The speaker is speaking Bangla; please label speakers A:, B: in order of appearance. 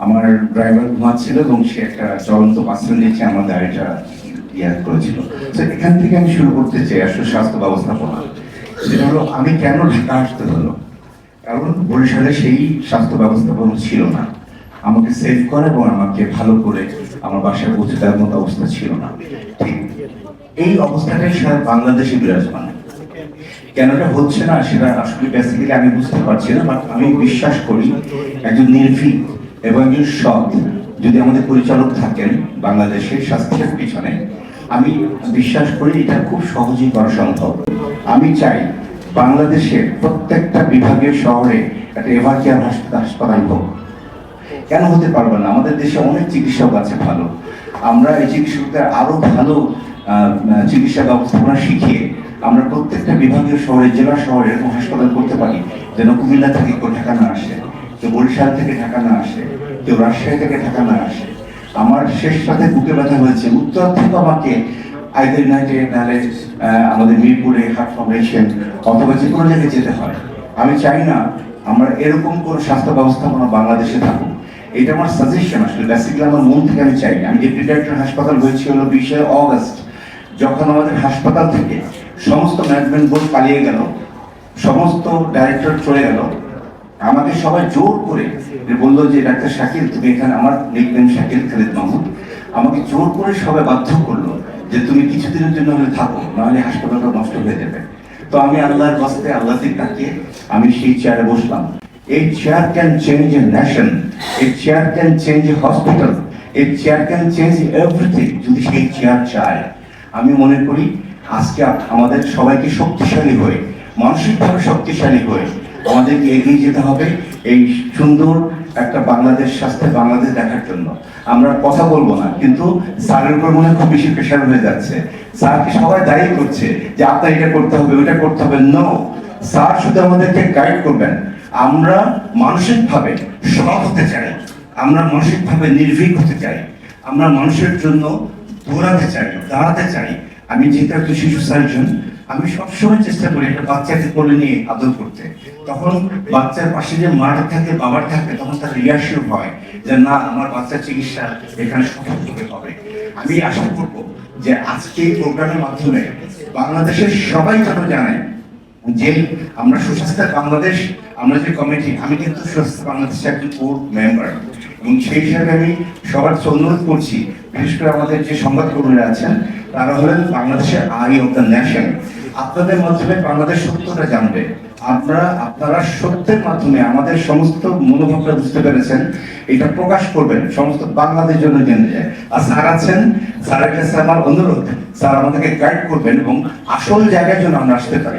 A: আমার ড্রাইভার ঘুমাচ্ছিল এবং সে একটা চলন্ত পার্সেল নিচ্ছে আমার গাড়িটা করেছিল। তো এখান থেকে আমি শুরু করতে চাই আসলে স্বাস্থ্য ব্যবস্থাপনা। সেটা হলো আমি কেন ঢাকা আসতে হলো, কারণ বরিশালে সেই স্বাস্থ্য ব্যবস্থাপনা ছিল না। আমাকে সেভ করে এবং আমাকে ভালো করে আমার বাসায় পৌঁছে দেওয়ার মতো অবস্থা ছিল না। ঠিক এই অবস্থাটাই সারা বাংলাদেশে বিরাজমান। কেন এটা হচ্ছে না সেটা আসলে বেসিক্যালি আমি বুঝতে পারছি না, বাট আমি বিশ্বাস করি একজন নির্ভীক এবং একজন সৎ যদি আমাদের পরিচালক থাকেন বাংলাদেশের স্বাস্থ্যের পিছনে, আমি বিশ্বাস করি এটা খুব সহজেই করা সম্ভব। আমি চাই বাংলাদেশের প্রত্যেকটা বিভাগীয় শহরে একটা এভার কেয়ার হাসপাতাল হোক। কেন হতে পারবে না? আমাদের দেশে অনেক চিকিৎসক আছে ভালো, আমরা এই চিকিৎসকদের আরো ভালো চিকিৎসা ব্যবস্থাপনা শিখিয়ে আমরা প্রত্যেকটা বিভাগীয় শহরে, জেলা শহরে এরকম হাসপাতাল করতে পারি, যেন কুমিল্লা থেকে কেউ ঢাকা না আসে, কেউ বরিশাল থেকে ঢাকা না আসে, কেউ রাজশাহী থেকে ঢাকা না আসে। আমার শেষ রাতে বুকে ব্যথা হয়েছে, উত্তর থেকে আমাকে আইদার ইউনাইটেড নাহলে আমাদের মিরপুরে হার্ট ফাউন্ডেশন অথবা যে কোনো জায়গায় যেতে হয়। আমি চাই না আমরা এরকম কোনো স্বাস্থ্য ব্যবস্থাপনা বাংলাদেশে থাকুক। এটা আমার সাজেশন, আসলে বেসিক্যালি আমার মন থেকে আমি চাই। আমি ডেপুটি ডাইরেক্টর হাসপাতাল হয়েছি হলো 20 অগস্ট, যখন আমাদের হাসপাতাল থেকে সমস্ত ম্যানেজমেন্ট বোর্ড পালিয়ে গেল, সমস্ত ডাইরেক্টর চলে গেল, আমাকে সবাই জোর করে বললো যে ডাক্তার শাকিল তুমি এখানে, আমার নিকনেম শাকিল খালিদ মাহমুদ, আমাকে জোর করে সবাই বাধ্য করলো যে তুমি কিছুদিনের জন্য হলে থাকো, নাহলে হাসপাতালটা নষ্ট হয়ে যাবে। তো আমি আল্লাহর বাস্তে আল্লাহ দিক তাকিয়ে আমি সেই চেয়ারে বসলাম। এই chair can change a nation, এই chair can change a hospital, এই চেয়ার ক্যান চেঞ্জ এভরিথিং যদি সেই চেয়ার চায়। আমি মনে করি আজকে আমাদের সবাইকে শক্তিশালী হয়ে, মানসিকভাবে শক্তিশালী হয়ে আমাদেরকে এগিয়ে যেতে হবে এই সুন্দর একটা বাংলাদেশ, স্বাস্থ্যের বাংলাদেশ দেখার জন্য। আমরা কথা বলবো না, কিন্তু স্যারের উপর মনে খুব বেশি প্রেশার হয়ে যাচ্ছে। স্যারকে সবাই দায়ী করছে যে আপনার এটা করতে হবে, ওইটা করতে হবে। নো, স্যার শুধু আমাদেরকে গাইড করবেন। আমরা মানসিকভাবে সৎ হতে চাই, আমরা মানসিকভাবে নির্ভীক হতে চাই, আমরা মানুষের জন্য দৌড়াতে চাই, দাঁড়াতে চাই। আমি যেহেতু একটা শিশু সার্জন, আমি সবসময় চেষ্টা করি একটা বাচ্চাকে কোলে নিয়ে আদর করতে। তখন বাচ্চার পাশে যে মাটা থাকে, বাবার থাকে, তখন তার রিয়াসিওর হয় যে না, আমার বাচ্চার চিকিৎসা এখানে সফলভাবে হবে। আমি আশা করবো যে আজকে এই প্রোগ্রামের মাধ্যমে বাংলাদেশের সবাই যেন জানে যে আমরা সুস্বাস্থ্য বাংলাদেশ, আমরা যে কমিটি, আমি কিন্তু সুস্বাস্থ্য বাংলাদেশের একজন কোর মেম্বার, এবং সেই হিসাবে আমি সবার অনুরোধ করছি, বিশেষ করে আমাদের যে সংবাদকর্মীরা আছেন তারা হলেন বাংলাদেশের আই অফ দ্য নেশন। আপনাদের মাধ্যমে বাংলাদেশ সত্যটা জানবে। আপনারা সত্যের মাধ্যমে আমাদের সমস্ত মনোভাবটা বুঝতে পেরেছেন, এটা প্রকাশ করবেন, সমস্ত বাংলাদেশ জন্য জেনে যায়। আর স্যার আছেন, স্যারের কাছে আমার অনুরোধ, স্যার আমাদেরকে গাইড করবেন এবং আসল জায়গায় যেন আমরা আসতে পারি।